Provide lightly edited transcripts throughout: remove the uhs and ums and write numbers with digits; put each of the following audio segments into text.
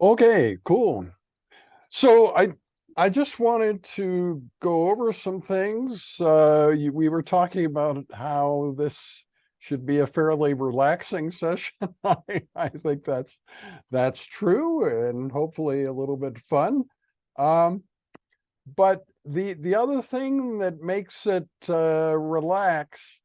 Okay, cool. So I just wanted to go over some things. We were talking about how this should be a fairly relaxing session. I think that's true, and hopefully a little bit fun. Um, but the other thing that makes it relaxed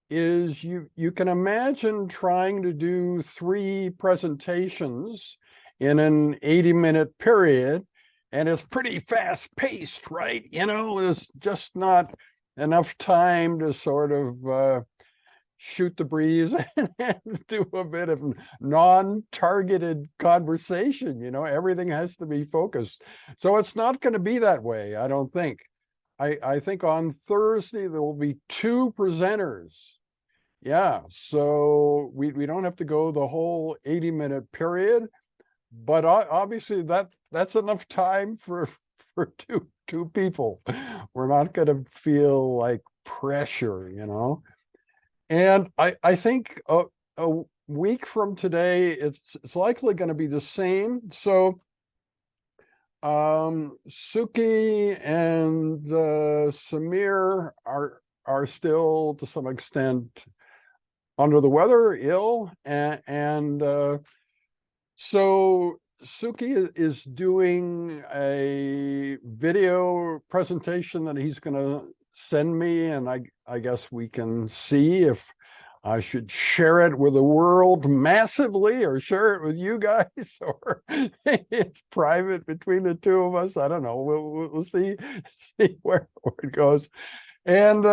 is you can imagine trying to do three presentations in an 80-minute period, and it's pretty fast paced, right? There's just not enough time to sort of shoot the breeze and do a bit of non-targeted conversation. Everything has to be focused. So it's not going to be that way, I don't think. I think on Thursday there will be two presenters. Yeah, so we don't have to go the whole 80-minute period, but obviously that's enough time for two people. We're not going to feel like pressure. And I think a week from today it's likely going to be the same. So Suki and Samir are still to some extent under the weather, ill, and so Suki is doing a video presentation that he's going to send me, and I guess we can see if I should share it with the world massively or share it with you guys, or it's private between the two of us. I don't know. We'll see where it goes. And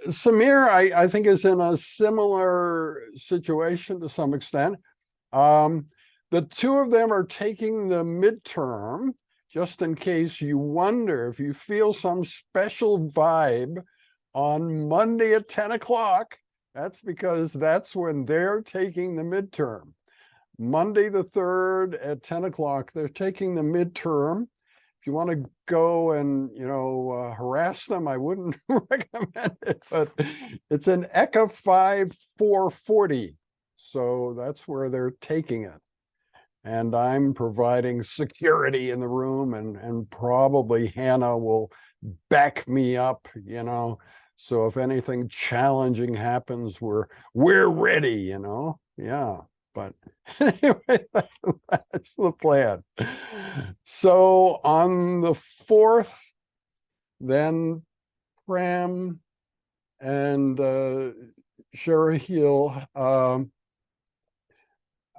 Samir, I think, is in a similar situation to some extent. The two of them are taking the midterm, just in case you wonder if you feel some special vibe on Monday at 10 o'clock. That's because that's when they're taking the midterm. Monday the 3rd at 10 o'clock, they're taking the midterm. If you want to go and harass them, I wouldn't recommend it, but it's an ECA 5440, so that's where they're taking it. And I'm providing security in the room, and probably Hannah will back me up. So if anything challenging happens, we're ready. Yeah. But anyway, that's the plan. So on the 4th, then Pram and Sherry Hill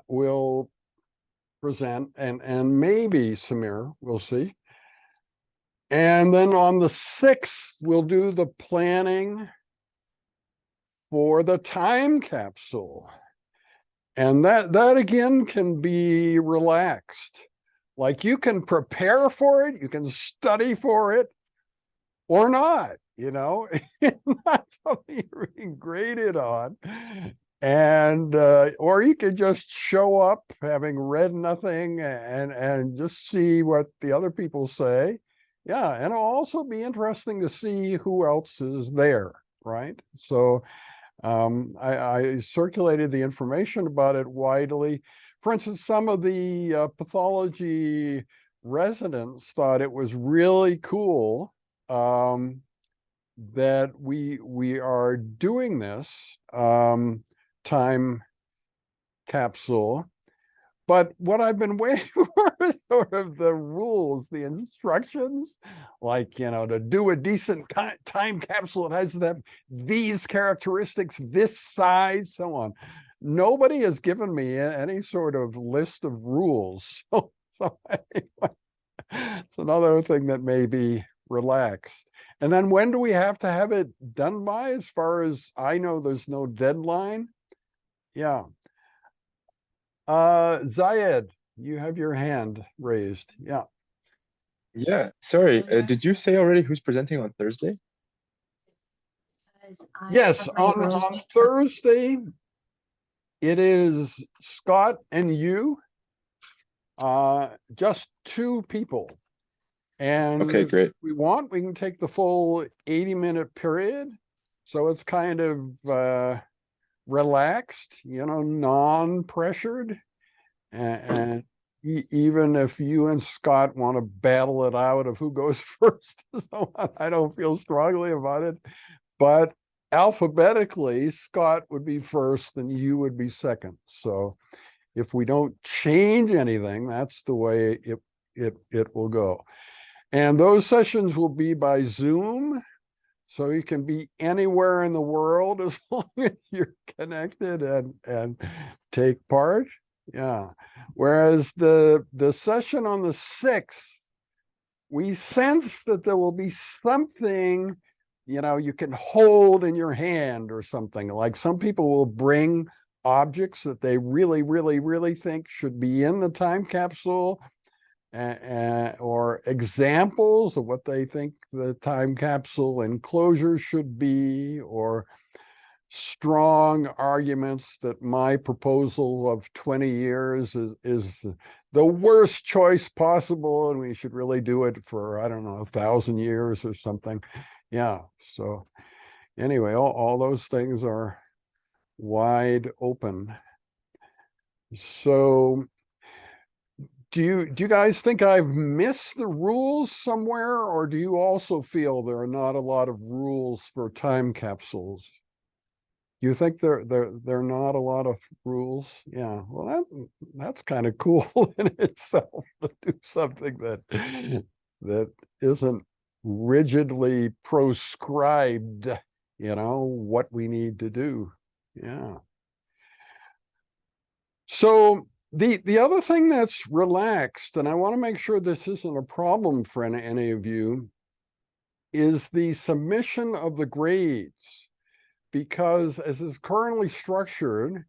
will present, and maybe Samir, we'll see. And then on the 6th, we'll do the planning for the time capsule. And that again can be relaxed. Like, you can prepare for it, you can study for it, or not, it's not something you're being graded on. And or you could just show up having read nothing and just see what the other people say. Yeah, and it'll also be interesting to see who else is there, right? So I circulated the information about it widely. For instance, some of the pathology residents thought it was really cool that we are doing this time capsule. But what I've been waiting for is sort of the rules, the instructions, like, to do a decent time capsule, it has to have these characteristics, this size, so on. Nobody has given me any sort of list of rules. So anyway, it's another thing that may be relaxed. And then when do we have to have it done by? As far as I know, there's no deadline. Yeah. Zayed, you have your hand raised. Yeah. Yeah, sorry. Did you say already who's presenting on Thursday? Yes, on Thursday, it is Scott and you, just two people. And Okay, great. if we want, we can take the full 80-minute period. So it's kind of relaxed, non-pressured. And even if you and Scott want to battle it out of who goes first, so I don't feel strongly about it. But alphabetically, Scott would be first and you would be second. So if we don't change anything, that's the way it will go. And those sessions will be by Zoom. So you can be anywhere in the world as long as you're connected and take part. Yeah. Whereas the session on the 6th, we sense that there will be something, you can hold in your hand or something. Like some people will bring objects that they really, really, really think should be in the time capsule, or examples of what they think the time capsule enclosure should be, or strong arguments that my proposal of 20 years is the worst choice possible and we should really do it for, I don't know, 1,000 years or something. Yeah. So anyway, all those things are wide open. So do you guys think I've missed the rules somewhere, or do you also feel there are not a lot of rules for time capsules? You think there are not a lot of rules? Yeah. Well, that's kind of cool in itself to do something that isn't rigidly proscribed, what we need to do. Yeah. So the other thing that's relaxed, and I want to make sure this isn't a problem for any of you, is the submission of the grades. Because as is currently structured,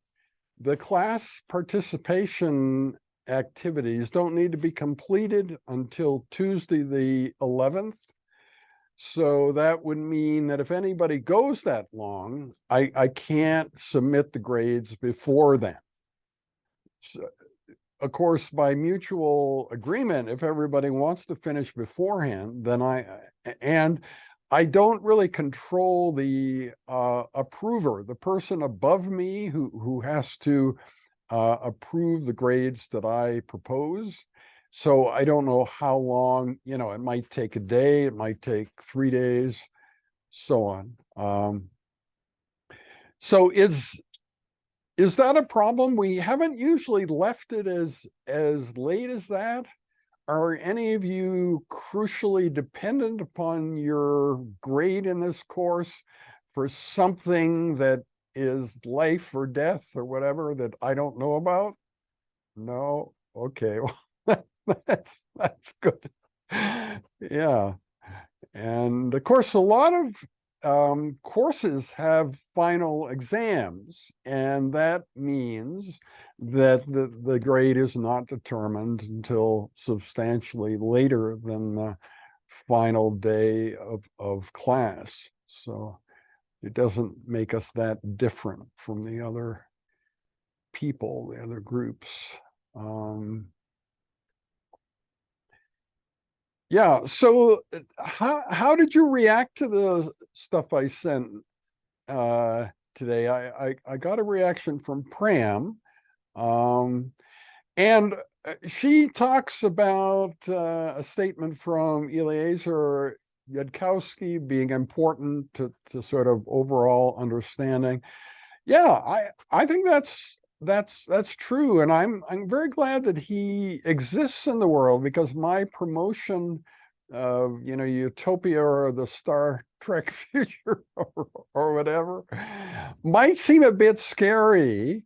the class participation activities don't need to be completed until Tuesday, the 11th. So that would mean that if anybody goes that long, I can't submit the grades before then. So, of course, by mutual agreement, if everybody wants to finish beforehand, then I don't really control the approver, the person above me who has to approve the grades that I propose. So I don't know how long, it might take a day, it might take 3 days, so on. So is that a problem? We haven't usually left it as late as that. Are any of you crucially dependent upon your grade in this course for something that is life or death or whatever that I don't know about? No? Okay. Well, that's good. Yeah. And of course, a lot of courses have final exams, and that means that the grade is not determined until substantially later than the final day of class. So it doesn't make us that different from the other people, the other groups. Yeah, so how did you react to the stuff I sent today? I got a reaction from Pram, and she talks about a statement from Eliezer Yudkowsky being important to sort of overall understanding. Yeah, I think that's true, and I'm very glad that he exists in the world, because my promotion of Utopia or the Star Trek future or whatever might seem a bit scary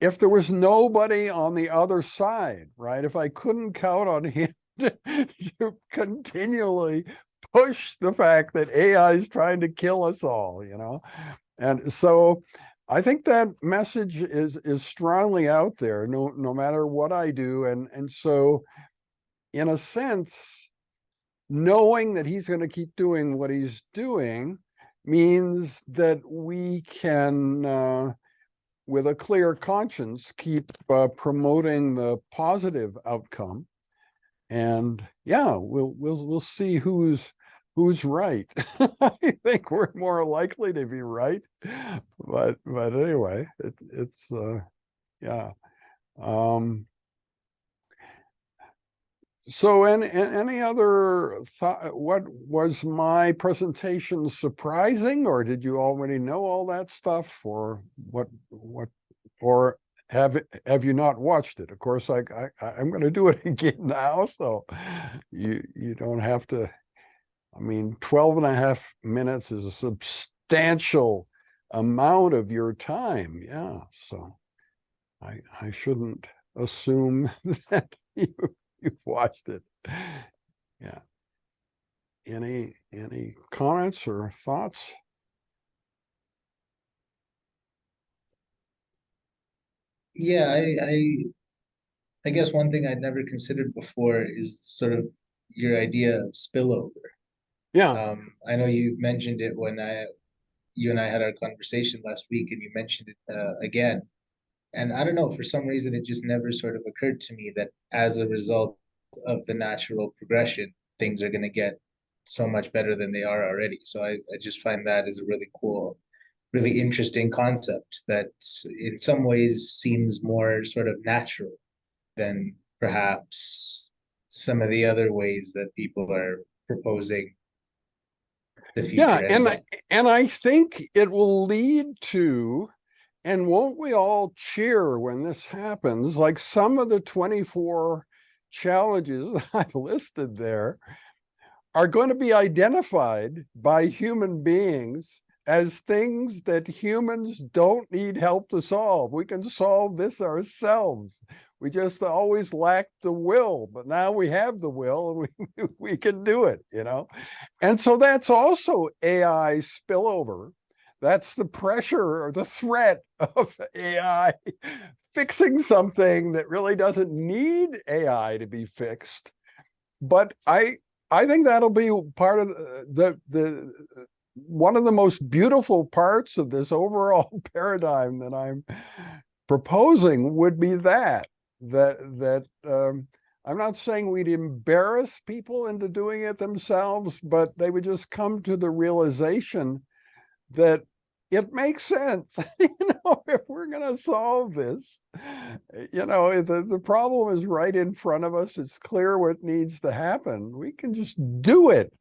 if there was nobody on the other side, right? If I couldn't count on him to continually push the fact that AI is trying to kill us all, and so I think that message is strongly out there, no matter what I do. And so in a sense, knowing that he's going to keep doing what he's doing means that we can, with a clear conscience, keep promoting the positive outcome. And yeah, we'll see who's right. I think we're more likely to be right, but anyway, it's yeah. So, any other thought? What was my presentation surprising, or did you already know all that stuff, or or have you not watched it? Of course, I'm going to do it again now, so you don't have to. I mean, 12 and a half minutes is a substantial amount of your time. Yeah, so I shouldn't assume that you've watched it. Yeah. Any comments or thoughts? Yeah, I guess one thing I'd never considered before is sort of your idea of spillover. Yeah. I know you mentioned it when you and I had our conversation last week, and you mentioned it again. And I don't know, for some reason, it just never sort of occurred to me that as a result of the natural progression, things are going to get so much better than they are already. So I just find that is a really cool, really interesting concept that in some ways seems more sort of natural than perhaps some of the other ways that people are proposing the Yeah, future ends up. and I think it will lead to, and won't we all cheer when this happens? Like some of the 24 challenges that I've listed there are going to be identified by human beings as things that humans don't need help to solve. We can solve this ourselves. We just always lacked the will, but now we have the will and we can do it, you know? And so that's also AI spillover. That's the pressure or the threat of AI fixing something that really doesn't need AI to be fixed. But I think that'll be part of the one of the most beautiful parts of this overall paradigm that I'm proposing would be that I'm not saying we'd embarrass people into doing it themselves, but they would just come to the realization that it makes sense, if we're going to solve this, the problem is right in front of us. It's clear what needs to happen. We can just do it,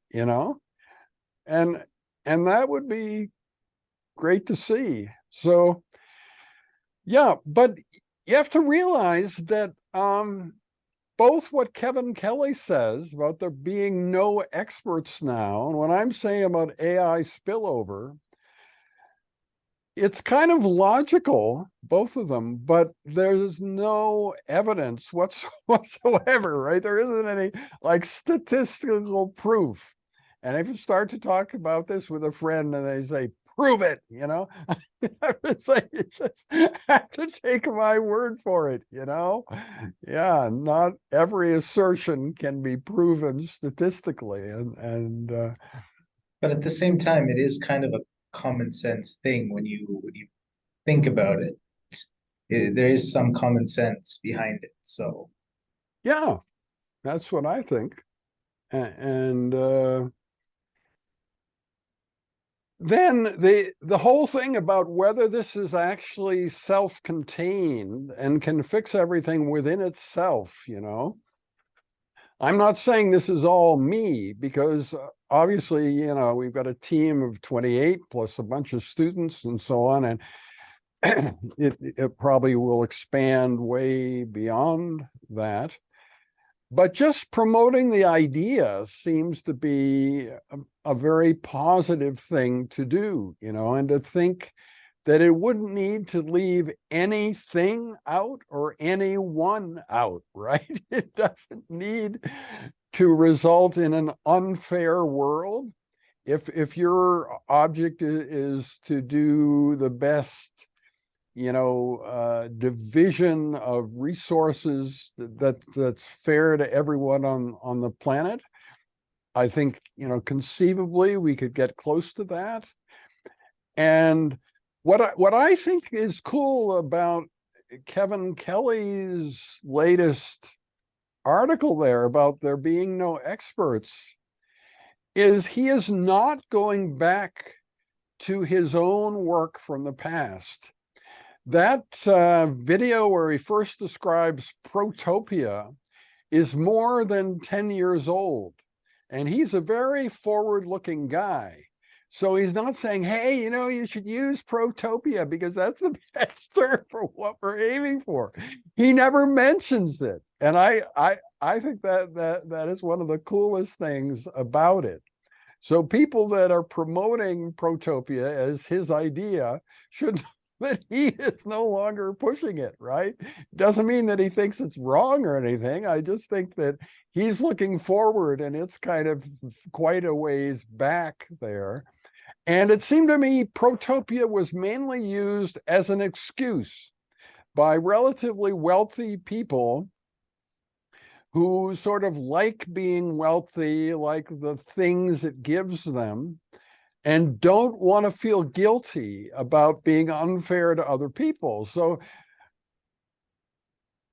and and that would be great to see. So, yeah, but you have to realize that both what Kevin Kelly says about there being no experts now, and what I'm saying about AI spillover, it's kind of logical, both of them, but there's no evidence whatsoever, right? There isn't any like statistical proof. And if you start to talk about this with a friend and they say, prove it, I would say, you just have to take my word for it, Yeah, not every assertion can be proven statistically. But at the same time, it is kind of a common sense thing when you think about it. There is some common sense behind it. So Yeah, that's what I think. And then the whole thing about whether this is actually self-contained and can fix everything within itself, I'm not saying this is all me, because obviously, we've got a team of 28 plus a bunch of students and so on, and it probably will expand way beyond that. But just promoting the idea seems to be a very positive thing to do, and to think that it wouldn't need to leave anything out or anyone out, right? It doesn't need to result in an unfair world. If your object is to do the best division of resources that's fair to everyone on the planet, I think, conceivably we could get close to that. And what I think is cool about Kevin Kelly's latest article there about there being no experts is he is not going back to his own work from the past. That video where he first describes protopia is more than 10 years old. And he's a very forward-looking guy. So he's not saying, hey, you know, you should use Protopia because that's the best term for what we're aiming for. He never mentions it. And I think that is one of the coolest things about it. So people that are promoting Protopia as his idea should that he is no longer pushing it, right? Doesn't mean that he thinks it's wrong or anything. I just think that he's looking forward and it's kind of quite a ways back there. And it seemed to me Protopia was mainly used as an excuse by relatively wealthy people who sort of like being wealthy, like the things it gives them, and don't want to feel guilty about being unfair to other people. So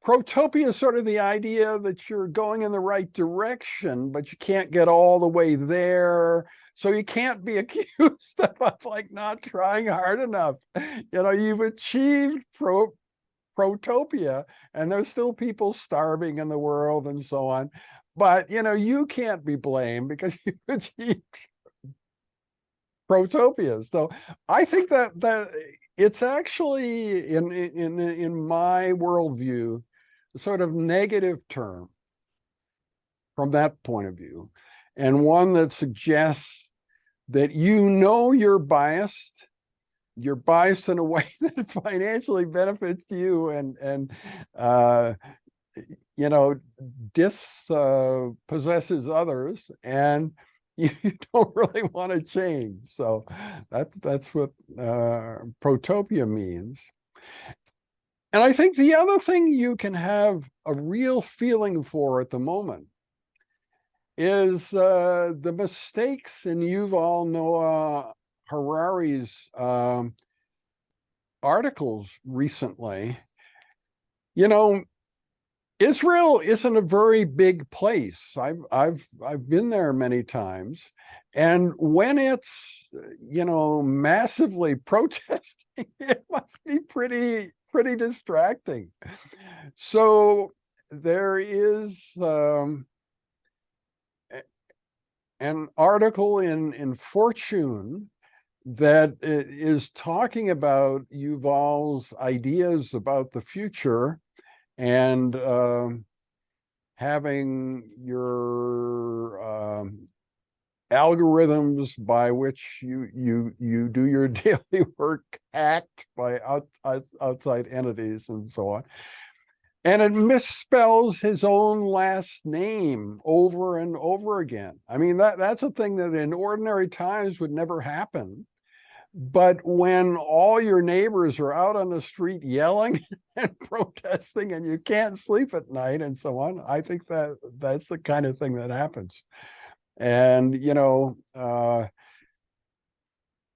Protopia is sort of the idea that you're going in the right direction, but you can't get all the way there. So you can't be accused of like not trying hard enough. You know, you've achieved Protopia, and there's still people starving in the world and so on. But, you know, you can't be blamed because you achieved Protopia. So I think that it's actually in my worldview, a sort of negative term from that point of view, and one that suggests that you know you're biased in a way that financially benefits you and you know, dispossesses others, and you don't really want to change. So that's what Protopia means. And I think the other thing you can have a real feeling for at the moment is the mistakes in Yuval Noah Harari's articles recently. You know, Israel isn't a very big place. I've been there many times, and when it's, you know, massively protesting, it must be pretty distracting. So there is an article in Fortune that is talking about Yuval's ideas about the future and having your algorithms by which you do your daily work hacked by outside entities and so on. And it misspells his own last name over and over again. I mean, that's a thing that in ordinary times would never happen. But when all your neighbors are out on the street yelling and protesting and you can't sleep at night and so on, I think that's the kind of thing that happens. And, you know,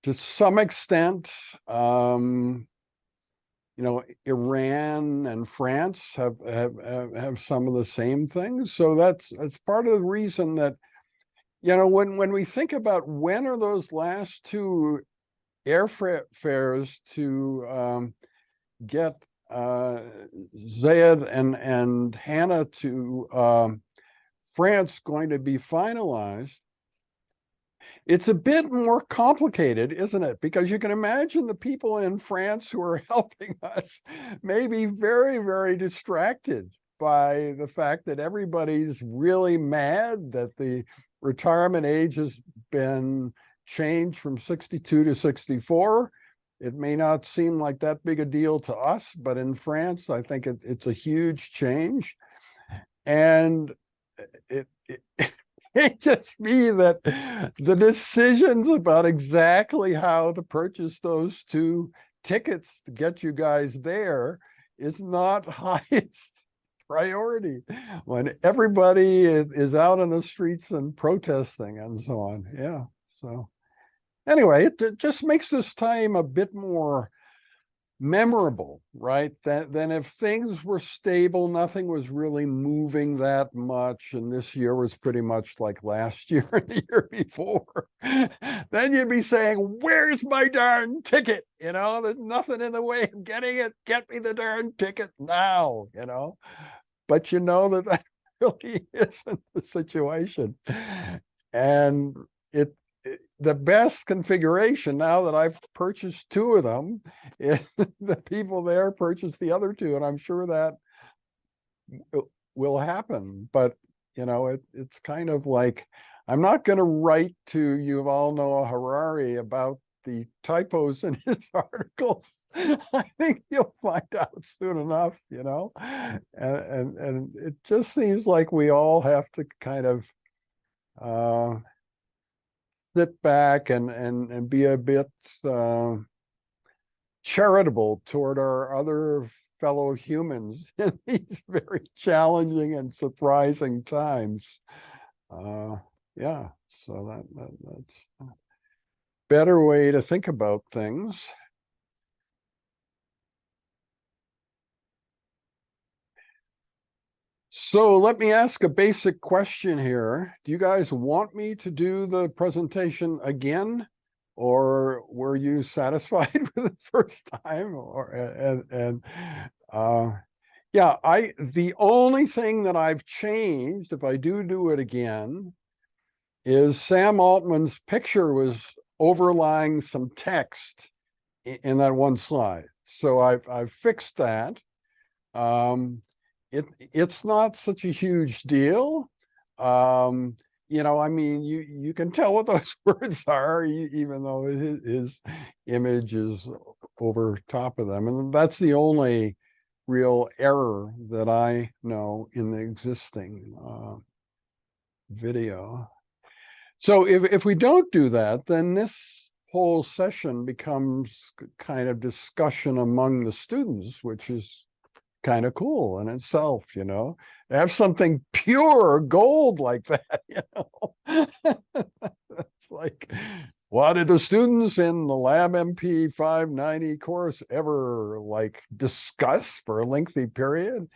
to some extent, you know, Iran and France have some of the same things. So that's part of the reason that, you know, when we think about when are those last two airfares to get Zayed and Hannah to France going to be finalized, it's a bit more complicated, isn't it? Because you can imagine the people in France who are helping us may be very distracted by the fact that everybody's really mad that the retirement age has been changed from 62 to 64. It may not seem like that big a deal to us, but in France, I think it's a huge change. And it just me that the decisions about exactly how to purchase those two tickets to get you guys there is not highest priority when everybody is out on the streets and protesting and so on. Yeah. So anyway, it just makes this time a bit more memorable, right? Than if things were stable, nothing was really moving that much, and this year was pretty much like last year and the year before. Then you'd be saying, where's my darn ticket? You know, there's nothing in the way of getting it. Get me the darn ticket now, you know. But you know that really isn't the situation. And the best configuration, now that I've purchased two of them, the people there purchased the other two, and I'm sure that will happen. But it's kind of like, I'm not going to write to Yuval Noah Harari about the typos in his articles. I think you'll find out soon enough, and it just seems like we all have to kind of sit back and be a bit charitable toward our other fellow humans in these very challenging and surprising times. Yeah, so that's a better way to think about things. So let me ask a basic question here. Do you guys want me to do the presentation again? Or were you satisfied with the first time? Yeah, the only thing that I've changed, if I do it again, is Sam Altman's picture was overlying some text in that one slide. So I've fixed that. It's not such a huge deal. I mean, you can tell what those words are, even though his image is over top of them. And that's the only real error that I know in the existing video. So if we don't do that, then this whole session becomes kind of discussion among the students, which is kind of cool in itself, to have something pure gold like that, It's like, what did the students in the LABMP 590 course ever discuss for a lengthy period?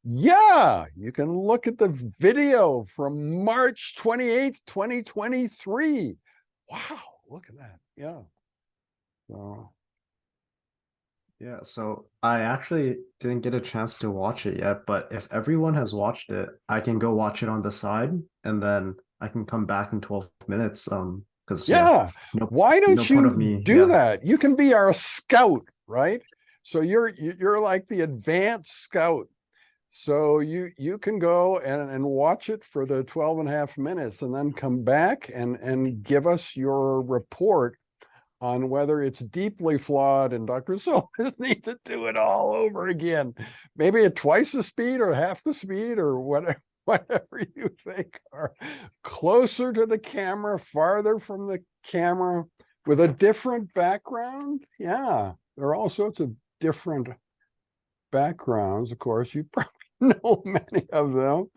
Yeah, you can look at the video from March 28th, 2023. Wow, look at that. Yeah. So Yeah, so I actually didn't get a chance to watch it yet, but if everyone has watched it, I can go watch it on the side and then I can come back in 12 minutes. Because yeah, why don't no point of you me, do that? You can be our scout, right? So you're like the advanced scout. So you can go and watch it for the 12 and a half minutes and then come back and give us your report on whether it's deeply flawed and Dr. Solez needs to do it all over again. Maybe at twice the speed or half the speed or whatever you think, or closer to the camera, farther from the camera, with a different background. Yeah, there are all sorts of different backgrounds. Of course, you probably know many of them.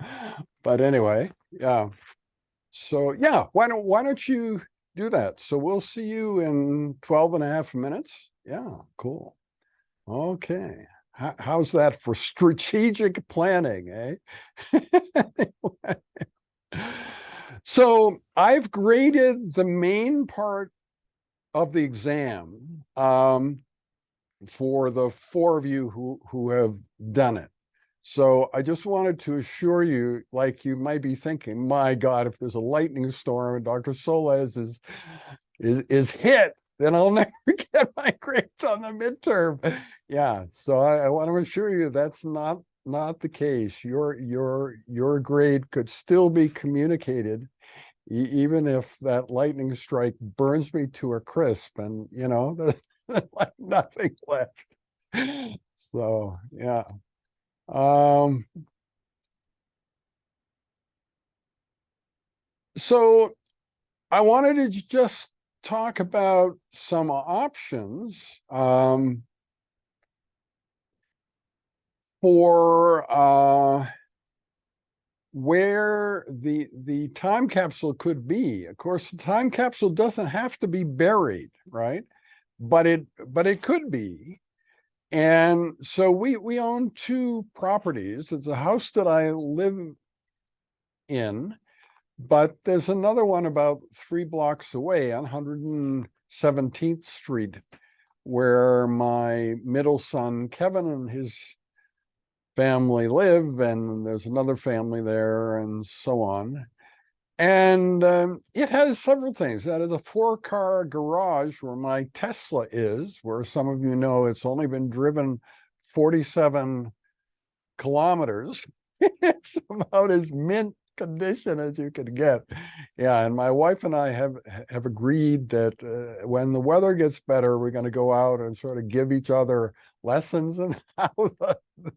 But anyway, yeah. So yeah, why don't you do that? So we'll see you in 12 and a half minutes. Yeah, cool. Okay. How's that for strategic planning, eh? So I've graded the main part of the exam for the four of you who have done it. So I just wanted to assure you, you might be thinking, my God, if there's a lightning storm and Dr. Solez is hit, then I'll never get my grades on the midterm. Yeah, so I want to assure you that's not the case. Your grade could still be communicated, even if that lightning strike burns me to a crisp, and like nothing left. So yeah. So I wanted to just talk about some options for where the time capsule could be. Of course, the time capsule doesn't have to be buried, right? But it could be. And so we own two properties. It's a house that I live in, but there's another one about 3 blocks away on 117th Street, where my middle son, Kevin, and his family live, and there's another family there, and so on. And it has several things. That is a 4-car garage where my Tesla is, where some of you know it's only been driven 47 kilometers. It's about as mint condition as you could get. Yeah, and my wife and I have agreed that when the weather gets better, we're going to go out and sort of give each other lessons in how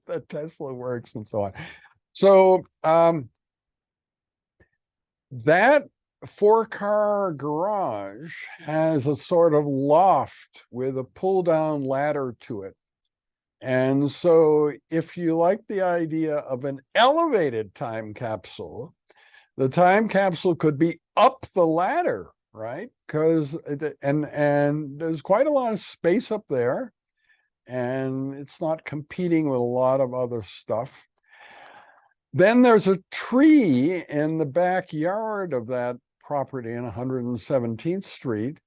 the Tesla works and so on. So that 4-car garage has a sort of loft with a pull-down ladder to it. And so if you like the idea of an elevated time capsule, the time capsule could be up the ladder, right? Because and there's quite a lot of space up there, and it's not competing with a lot of other stuff. Then there's a tree in the backyard of that property in 117th Street.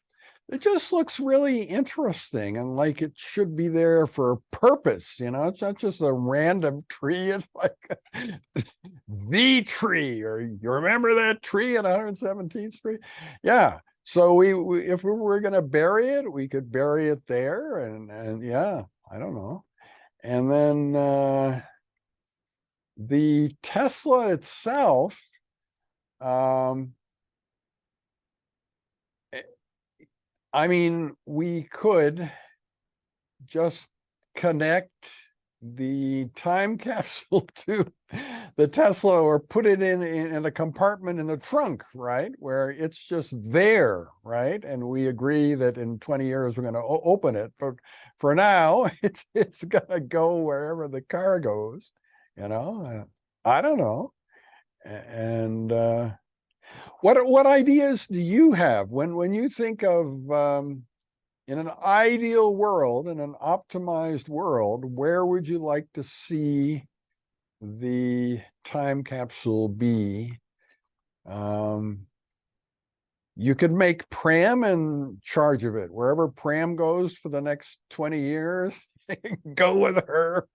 It just looks really interesting and like it should be there for a purpose, you know. It's not just a random tree. It's like the tree, or you remember that tree at 117th Street? Yeah. So we if we were going to bury it, we could bury it there, and yeah, I don't know. And then the Tesla itself, I mean, we could just connect the time capsule to the Tesla, or put it in a compartment in the trunk, right? Where it's just there, right? And we agree that in 20 years we're going to open it. But for now, it's going to go wherever the car goes, you know? I don't know. And what ideas do you have when you think of in an ideal world, in an optimized world, where would you like to see the time capsule be? You could make Pram in charge of it. Wherever Pram goes for the next 20 years, go with her.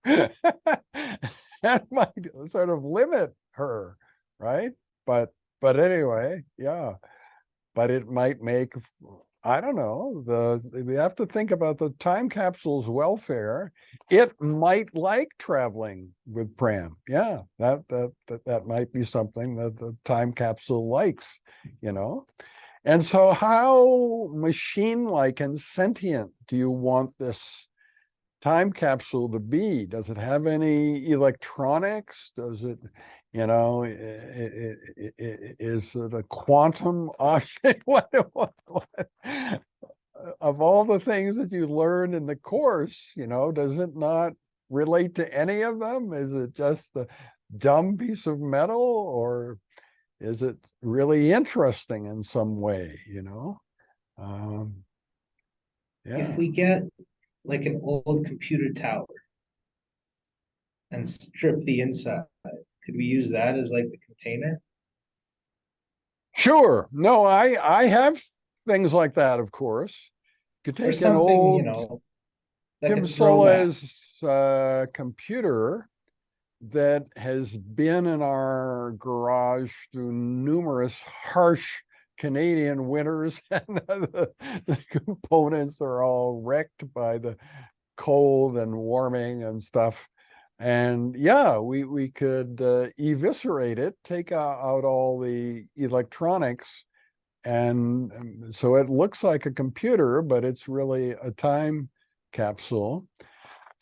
That might sort of limit her, right? But anyway, yeah. But it might make, I don't know, we have to think about the time capsule's welfare. It might like traveling with Pram. Yeah, that might be something that the time capsule likes, you know. And so how machine-like and sentient do you want this time capsule to be? Does it have any electronics? Does it, you know, is it a quantum object? What of all the things that you learned in the course, you know, does it not relate to any of them? Is it just a dumb piece of metal, or is it really interesting in some way, you know? Yeah. If we get like an old computer tower and strip the inside, could we use that as like the container? Sure. No, I have things like that, of course. Could Or take an something, you old know, like Tim a throwback. Solez computer that has been in our garage through numerous harsh Canadian winters, and the components are all wrecked by the cold and warming and stuff. And yeah, we could eviscerate it, take out all the electronics, and so it looks like a computer, but it's really a time capsule.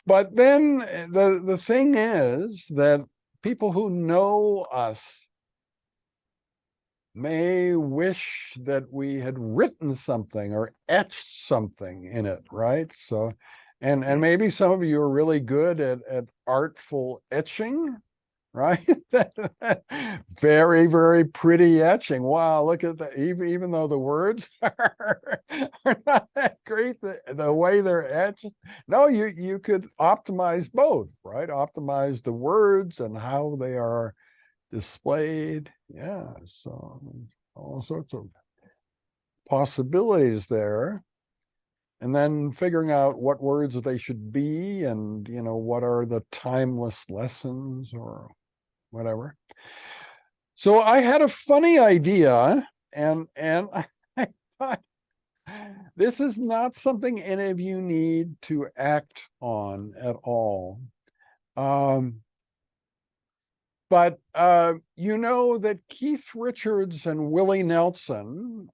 But then the thing is that people who know us may wish that we had written something or etched something in it, right? So, and maybe some of you are really good at artful etching, right? Very, very pretty etching. Wow, look at that. Even though the words are not that great, the way they're etched. No, you could optimize both, right? Optimize the words and how they are displayed. Yeah, so all sorts of possibilities there. and then figuring out what words they should be, and what are the timeless lessons or whatever. So I had a funny idea, and I thought, this is not something any of you need to act on at all. But you know that Keith Richards and Willie Nelson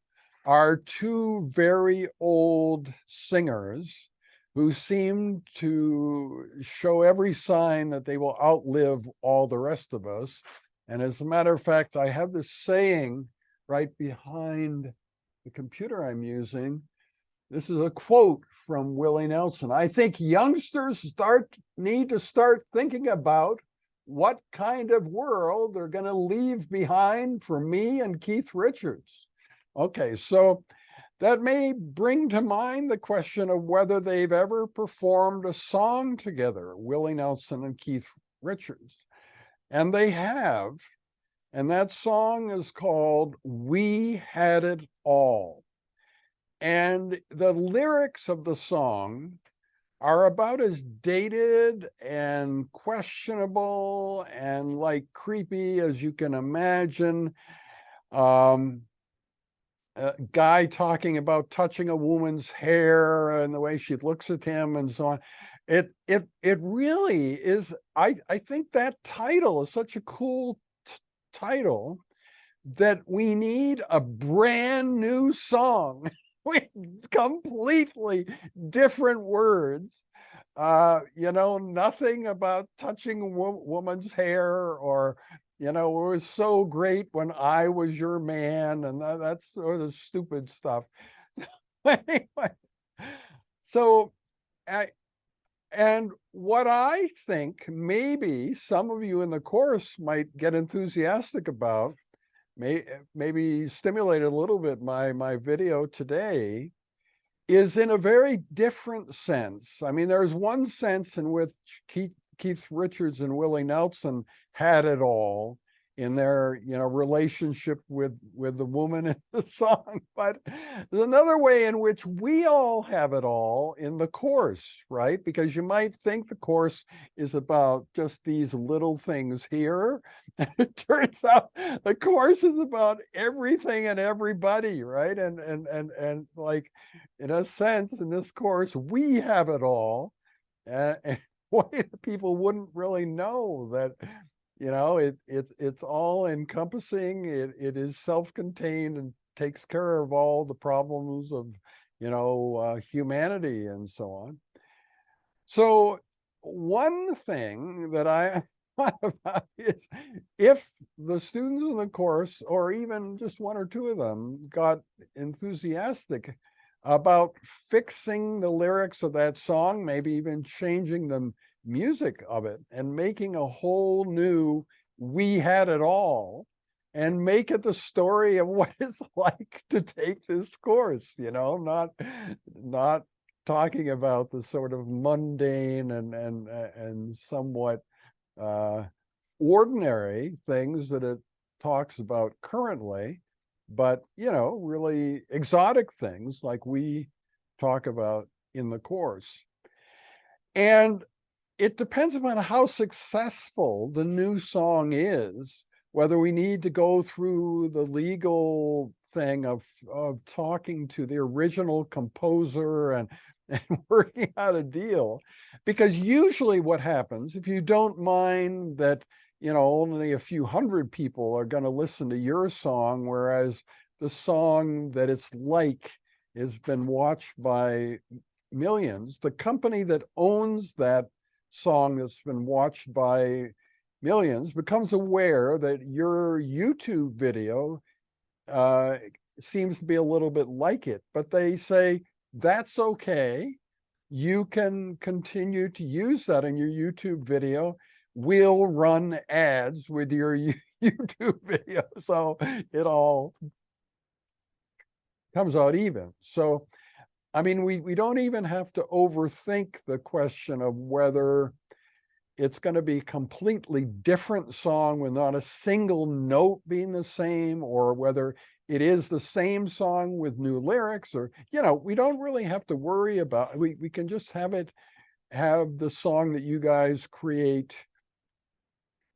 are two very old singers who seem to show every sign that they will outlive all the rest of us. And as a matter of fact, I have this saying right behind the computer I'm using. This is a quote from Willie Nelson. I think youngsters need to start thinking about what kind of world they're going to leave behind for me and Keith Richards. Okay, so that may bring to mind the question of whether they've ever performed a song together, Willie Nelson and Keith Richards. And they have, and that song is called We Had It All. And the lyrics of the song are about as dated and questionable and like creepy as you can imagine. A guy talking about touching a woman's hair and the way she looks at him and so on. It really is. I think that title is such a cool title that we need a brand new song with completely different words. Nothing about touching a woman's hair, or it was so great when I was your man, and that's sort of stupid stuff. Anyway, so and what I think maybe some of you in the course might get enthusiastic about, maybe stimulate a little bit my video today, is in a very different sense. I mean, there's one sense in which Keith Richards and Willie Nelson had it all in their relationship with the woman in the song, but there's another way in which we all have it all in the course, right? Because you might think the course is about just these little things here, and it turns out the course is about everything and everybody, right? And like, in a sense, in this course we have it all, and people wouldn't really know that it's all encompassing. It is self-contained and takes care of all the problems of humanity and so on. So one thing that I thought about is, if the students in the course, or even just one or two of them, got enthusiastic about fixing the lyrics of that song, maybe even changing the music of it and making a whole new We Had It All, and make it the story of what it's like to take this course, not talking about the sort of mundane and somewhat ordinary things that it talks about currently, but really exotic things like we talk about in the course. And it depends upon how successful the new song is, whether we need to go through the legal thing of talking to the original composer and working out a deal. Because usually what happens, if you don't mind that only a few hundred people are going to listen to your song, whereas the song that it's like has been watched by millions, the company that owns that song that's been watched by millions becomes aware that your YouTube video seems to be a little bit like it, but they say, that's okay. You can continue to use that in your YouTube video. We'll run ads with your YouTube video. So it all comes out even. So, I mean, we don't even have to overthink the question of whether it's going to be a completely different song with not a single note being the same, or whether it is the same song with new lyrics, or, we don't really have to worry about, we can just have the song that you guys create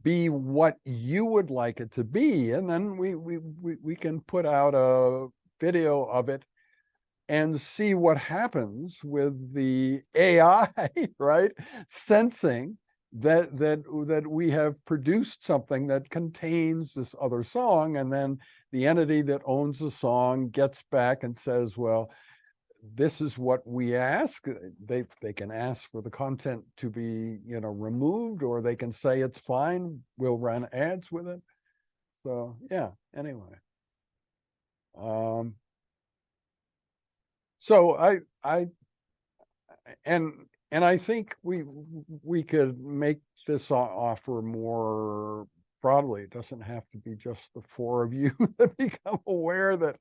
be what you would like it to be. And then we can put out a video of it and see what happens with the AI, right? Sensing that we have produced something that contains this other song, and then the entity that owns the song gets back and says, well, this is what we ask. They can ask for the content to be, removed, or they can say it's fine, we'll run ads with it. So yeah, anyway. So I think we could make this offer more broadly. It doesn't have to be just the four of you that become aware that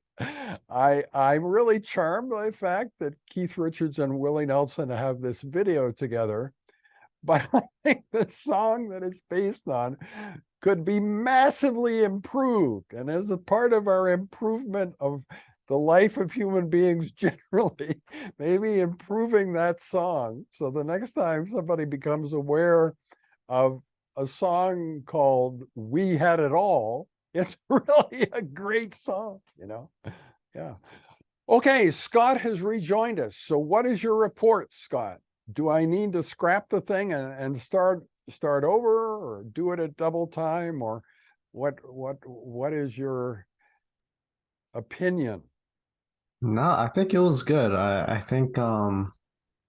I'm really charmed by the fact that Keith Richards and Willie Nelson have this video together. But I think the song that it's based on could be massively improved. And as a part of our improvement of the life of human beings generally, maybe improving that song. So the next time somebody becomes aware of a song called We Had It All, it's really a great song, Yeah. Okay, Scott has rejoined us. So what is your report, Scott? Do I need to scrap the thing and start over, or do it at double time, or what is your opinion? No, I think it was good. I think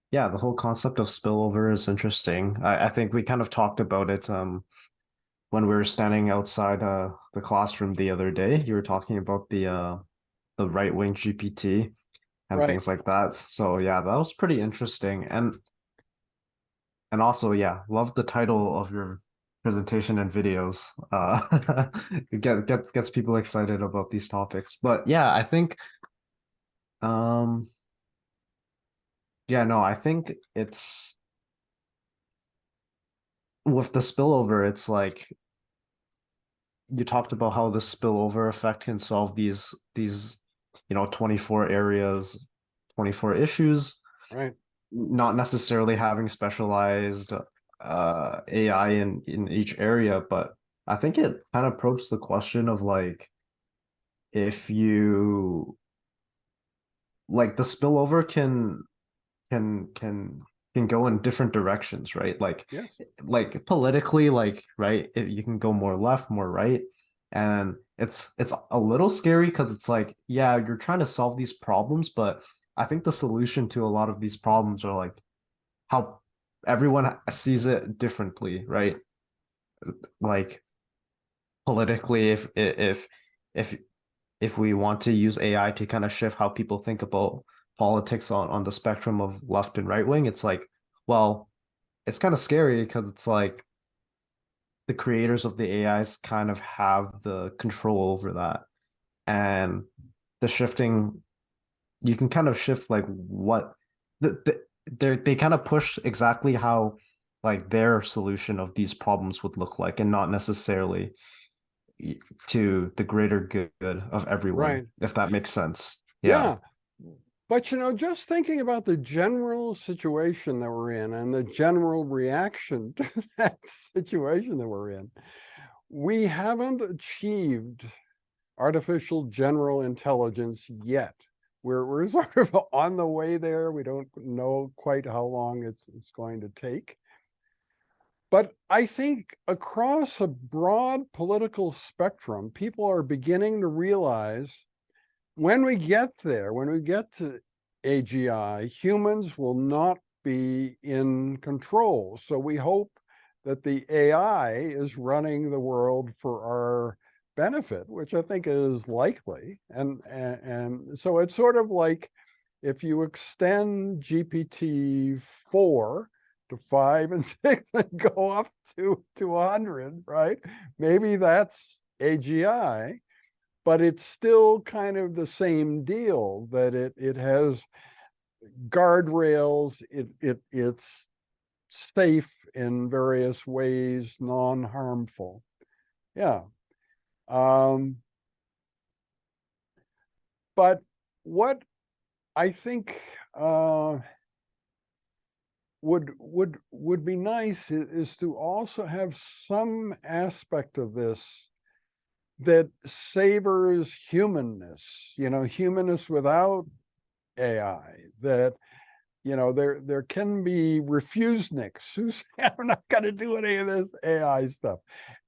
yeah, the whole concept of spillover is interesting. I think we kind of talked about it when we were standing outside the classroom the other day. You were talking about the right-wing GPT and Right. things like that. So yeah, that was pretty interesting. And also, yeah, love the title of your presentation and videos. It gets people excited about these topics. But yeah, I think um yeah, no, I think it's with the spillover, it's like you talked about how the spillover effect can solve these 24 areas, 24 issues, Right. not necessarily having specialized AI in each area, but I think it kind of probes the question of like if you like the spillover can can can go in different directions, right? Yes. Like politically, like right, you can go more left, more right, and it's a little scary because it's like, yeah, you're trying to solve these problems, but I think the solution to a lot of these problems are like how everyone sees it differently, right? Like politically, if if we want to use AI to kind of shift how people think about politics on the spectrum of left and right wing, it's like, well, it's kind of scary because it's like the creators of the AIs kind of have the control over that. And the shifting, you can kind of shift like what they kind of push exactly how like their solution of these problems would look like, and not necessarily to the greater good of everyone, Right. if that makes sense. Yeah. But just thinking about the general situation that we're in and the general reaction to that situation that we're in, we haven't achieved artificial general intelligence yet. We're sort of on the way there. We don't know quite how long it's going to take. But I think across a broad political spectrum, people are beginning to realize when we get there, when we get to AGI, humans will not be in control. So we hope that the AI is running the world for our benefit, which I think is likely. And so it's sort of like if you extend GPT-4 to 5 and 6 and go up to 100, right? Maybe that's AGI, but it's still kind of the same deal, that it has guardrails, it's safe in various ways, non-harmful. Yeah. But what I think would be nice is to also have some aspect of this that savors humanness, humanness without AI, that there can be refusenicks who say, I'm not going to do any of this AI stuff.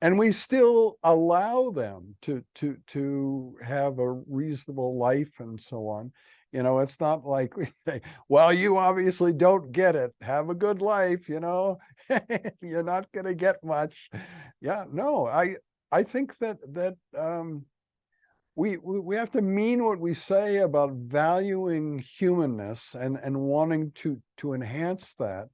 And we still allow them to have a reasonable life and so on. It's not like we say, well, you obviously don't get it. Have a good life, you're not going to get much. Yeah, no, I think that we have to mean what we say about valuing humanness and wanting to enhance that,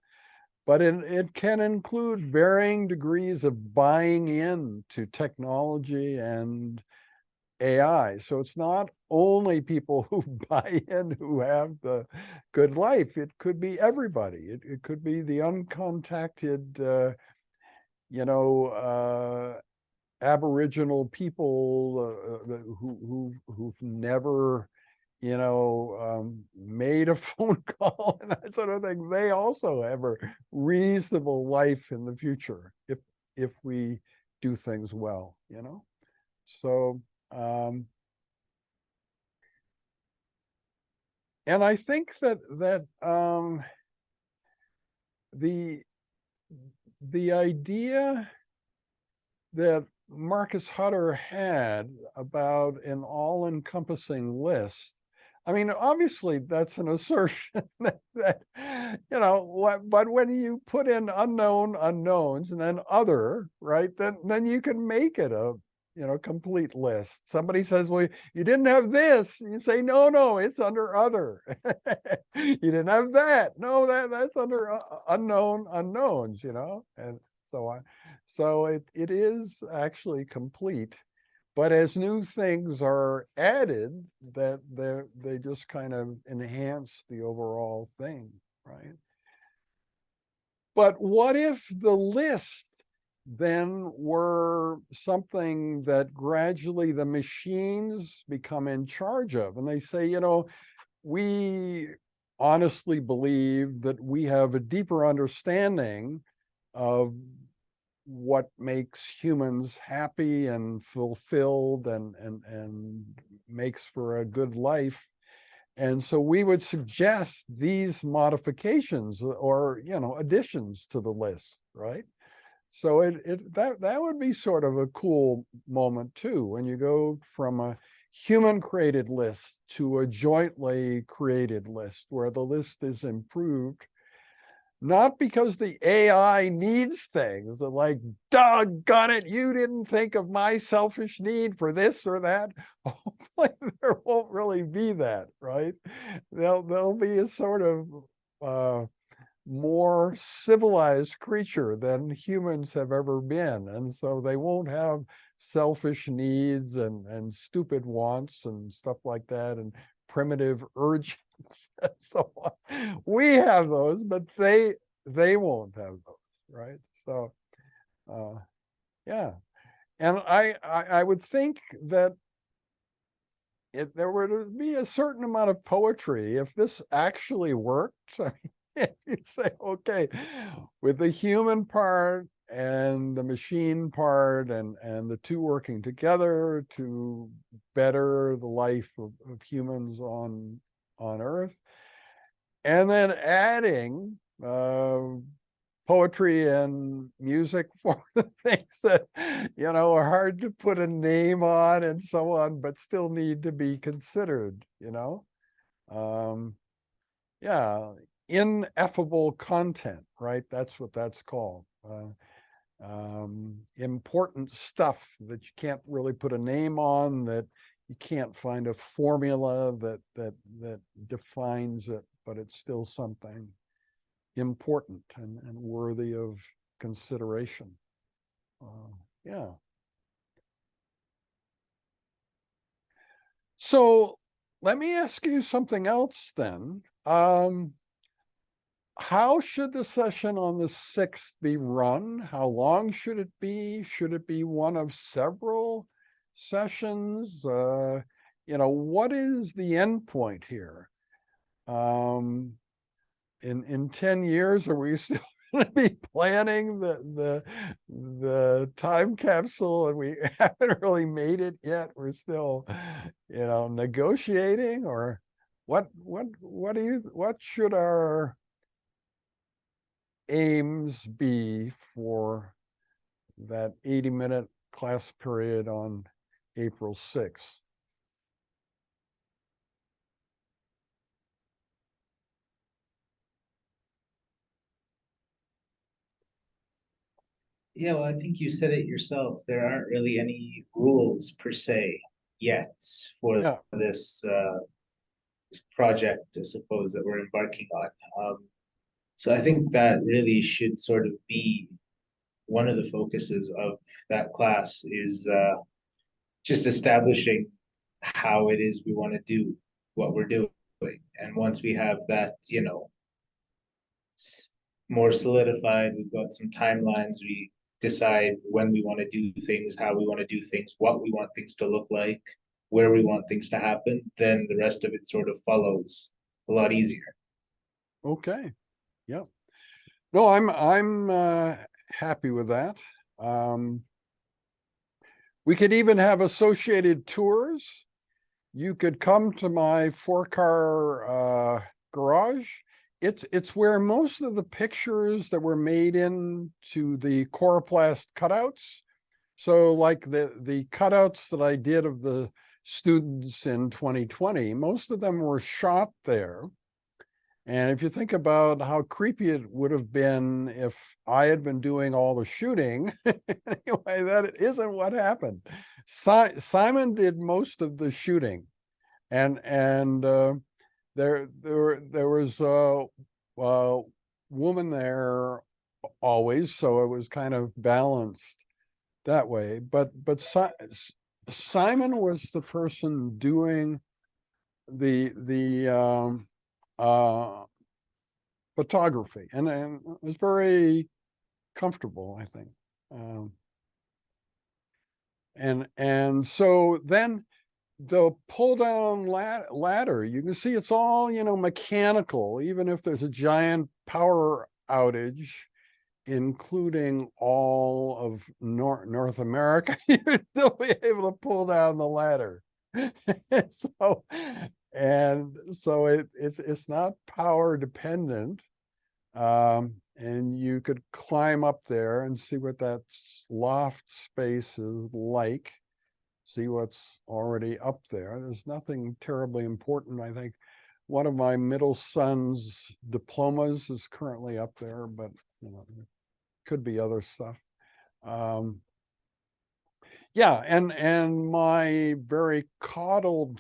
but it can include varying degrees of buying into technology and AI. So it's not only people who buy in who have the good life. It could be everybody. It could be the uncontacted, Aboriginal people who've never, made a phone call and that sort of thing. They also have a reasonable life in the future if we do things well, So, and I think that the idea that Marcus Hutter had about an all-encompassing list. I mean, obviously that's an assertion that but when you put in unknown unknowns and then other, right, then you can make it a complete list. Somebody says, well, you didn't have this. You say, no, it's under other. You didn't have that. No, that's under unknown unknowns, and so on. So it is actually complete, but as new things are added, that they just kind of enhance the overall thing, right? But what if the list then were something that gradually the machines become in charge of, and they say, we honestly believe that we have a deeper understanding of what makes humans happy and fulfilled and makes for a good life. And so we would suggest these modifications or, additions to the list, right? So that would be sort of a cool moment too, when you go from a human created list to a jointly created list where the list is improved. Not because the AI needs things, like, doggone it, you didn't think of my selfish need for this or that. Hopefully there won't really be that, right? There'll be a sort of more civilized creature than humans have ever been. And so they won't have selfish needs and stupid wants and stuff like that and primitive urges. So we have those, but they won't have those, right? So yeah. And I would think that if there were to be a certain amount of poetry, if this actually worked, if you say, okay, with the human part and the machine part and the two working together to better the life of humans on Earth, and then adding poetry and music for the things that are hard to put a name on and so on, but still need to be considered, yeah, ineffable content, right? That's what that's called. Important stuff that you can't really put a name on, that you can't find a formula that defines it, but it's still something important and worthy of consideration. Yeah. So let me ask you something else then. How should the session on the 6th be run? How long should it be? Should it be one of several sessions? what is the end point here? In 10 years, are we still gonna be planning the time capsule and we haven't really made it yet? We're still, negotiating, or what should our aims be for that 80-minute class period on April 6th? Yeah, well, I think you said it yourself. There aren't really any rules per se yet for Yeah, this project, I suppose, that we're embarking on. So I think that really should sort of be one of the focuses of that class is just establishing how it is we want to do what we're doing. And once we have that, more solidified, we've got some timelines, we decide when we want to do things, how we want to do things, what we want things to look like, where we want things to happen, then the rest of it sort of follows a lot easier. okay, yeah. No, I'm happy with that. We could even have associated tours. You could come to my 4-car garage. It's where most of the pictures that were made into the coroplast cutouts. So like the cutouts that I did of the students in 2020, most of them were shot there. And if you think about how creepy it would have been if I had been doing all the shooting, anyway, that isn't what happened. Simon did most of the shooting, and there was a woman there always, so it was kind of balanced that way. But Simon was the person doing the photography, and it was very comfortable, I think. And so then the pull down ladder, you can see it's all, mechanical, even if there's a giant power outage, including all of North America, you'd still be able to pull down the ladder. So, it's not power dependent. And you could climb up there and see what that loft space is like, see what's already up there. There's nothing terribly important. I think one of my middle son's diplomas is currently up there, but could be other stuff. Yeah, and my very coddled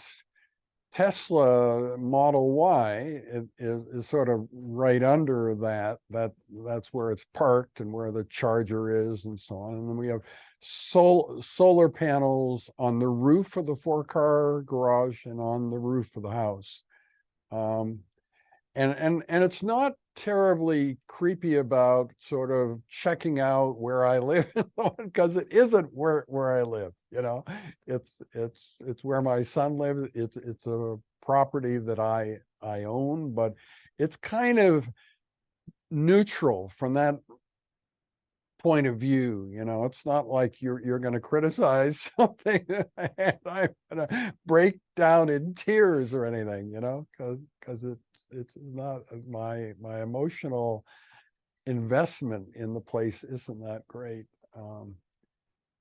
Tesla Model Y is sort of right under that. That's where it's parked and where the charger is and so on. And then we have solar panels on the roof of the 4-car garage and on the roof of the house. And it's not terribly creepy about sort of checking out where I live, because it isn't where I live. It's where my son lives. It's a property that I own, but it's kind of neutral from that point of view. It's not like you're going to criticize something and I'm going to break down in tears or anything, because it's not my emotional investment in the place isn't that great.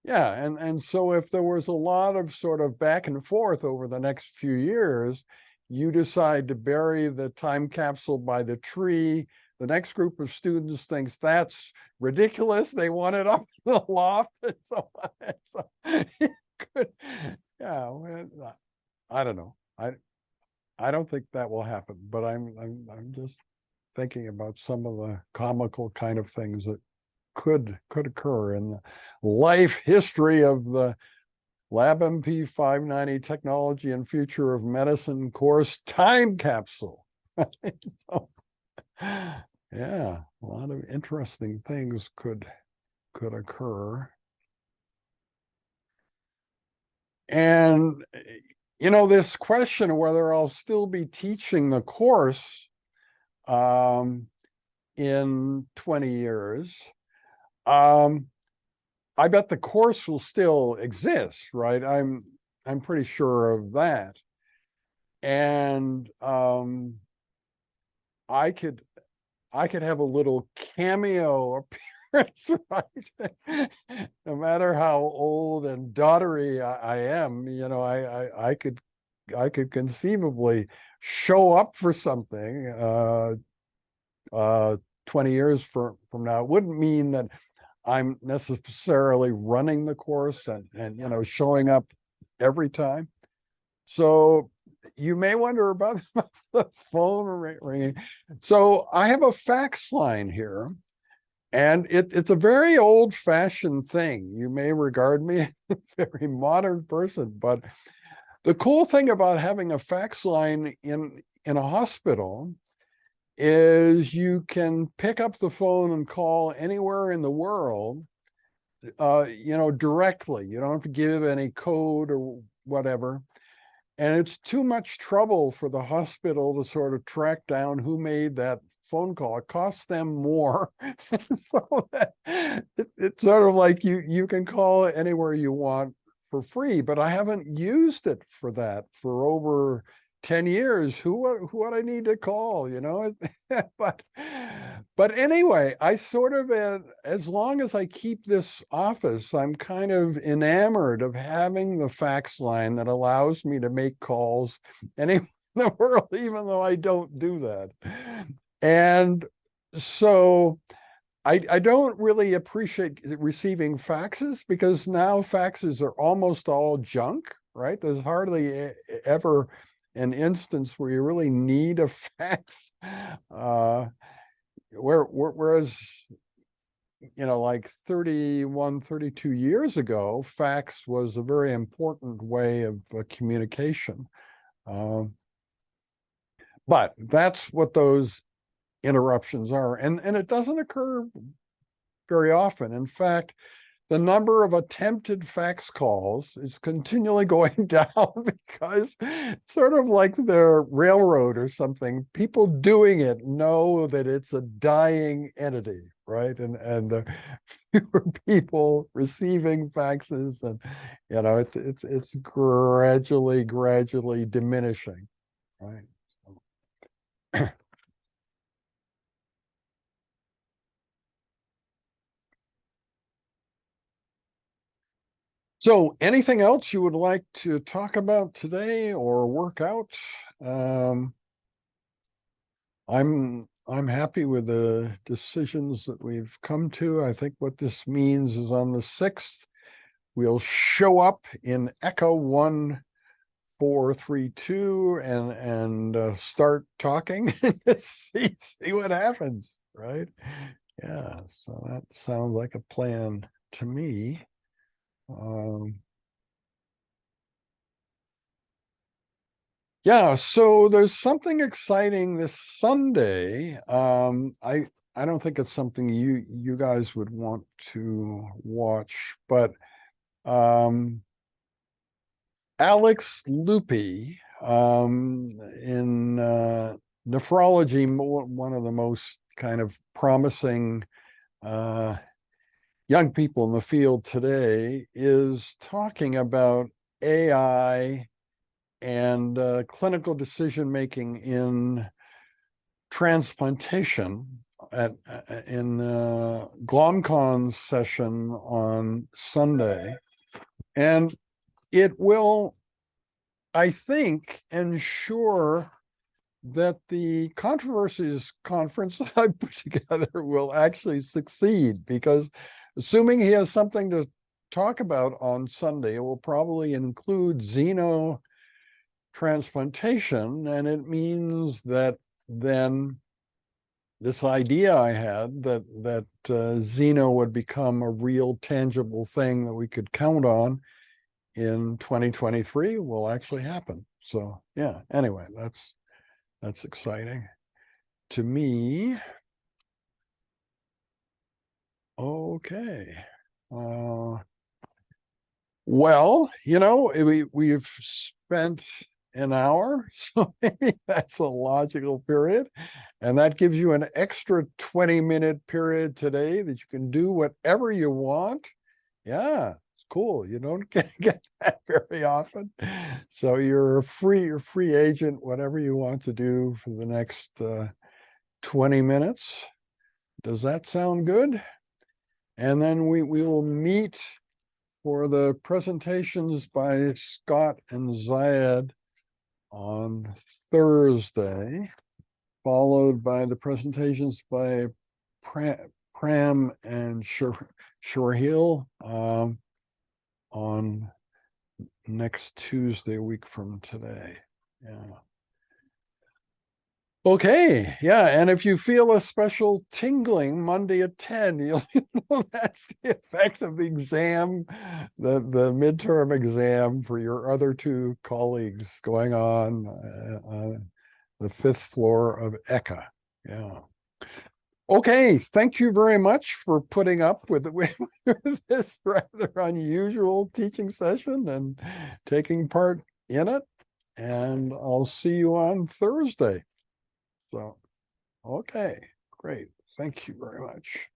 Yeah, and so if there was a lot of sort of back and forth over the next few years, you decide to bury the time capsule by the tree. The next group of students thinks that's ridiculous. They want it up in the loft. So you could, yeah, I don't know. I don't think that will happen, but I'm just thinking about some of the comical kind of things that could occur in the life history of the LabMP 590 Technology and Future of Medicine course time capsule. So, yeah, a lot of interesting things could occur. And this question of whether I'll still be teaching the course in 20 years, I bet the course will still exist, right? I'm pretty sure of that. And I could have a little cameo appearance, right? No matter how old and daughtery I am, I could conceivably show up for something 20 years from now. It wouldn't mean that I'm necessarily running the course and showing up every time. So you may wonder about the phone ringing. So I have a fax line here, and it's a very old-fashioned thing. You may regard me as a very modern person, but the cool thing about having a fax line in a hospital is you can pick up the phone and call anywhere in the world, directly. You don't have to give any code or whatever. And it's too much trouble for the hospital to sort of track down who made that phone call. It costs them more. So it's sort of like you can call anywhere you want for free, but I haven't used it for that for over 10 years. Who would I need to call, but anyway, I sort of, as long as I keep this office, I'm kind of enamored of having the fax line that allows me to make calls anywhere in the world, even though I don't do that. And so I don't really appreciate receiving faxes, because now faxes are almost all junk, right? There's hardly ever an instance where you really need a fax. Whereas, like 31, 32 years ago, fax was a very important way of communication. But that's what those interruptions are. And it doesn't occur very often. In fact, the number of attempted fax calls is continually going down, because it's sort of like the railroad or something. People doing it know that it's a dying entity, right? And the fewer people receiving faxes, and it's gradually diminishing, right? So anything else you would like to talk about today or work out? I'm happy with the decisions that we've come to. I think what this means is on the 6th, we'll show up in Echo 1432 and start talking and see what happens, right? Yeah, so that sounds like a plan to me. Yeah, so there's something exciting this Sunday. I don't think it's something you guys would want to watch, but Alex Lupi, in nephrology, one of the most kind of promising young people in the field today, is talking about AI and clinical decision making in transplantation in GlomCon's session on Sunday. And it will, I think, ensure that the controversies conference that I put together will actually succeed, because assuming he has something to talk about on Sunday, it will probably include xenotransplantation, and it means that then this idea I had that xeno would become a real tangible thing that we could count on in 2023 will actually happen. So yeah, anyway, that's exciting to me. Okay. Well, we've spent spent an hour, so maybe that's a logical period. And that gives you an extra 20-minute period today that you can do whatever you want. Yeah, it's cool. You don't get that very often. So you're a free agent, whatever you want to do for the next 20 minutes. Does that sound good? And then we will meet for the presentations by Scott and Zayed on Thursday, followed by the presentations by Pram and Shurhil on next Tuesday, a week from today. Yeah. Okay, yeah, and if you feel a special tingling Monday at 10, you'll know that's the effect of the exam, the midterm exam for your other two colleagues going on the 5th floor of ECA. Yeah. Okay, thank you very much for putting up with this rather unusual teaching session and taking part in it. And I'll see you on Thursday. So, okay, great. Thank you very much.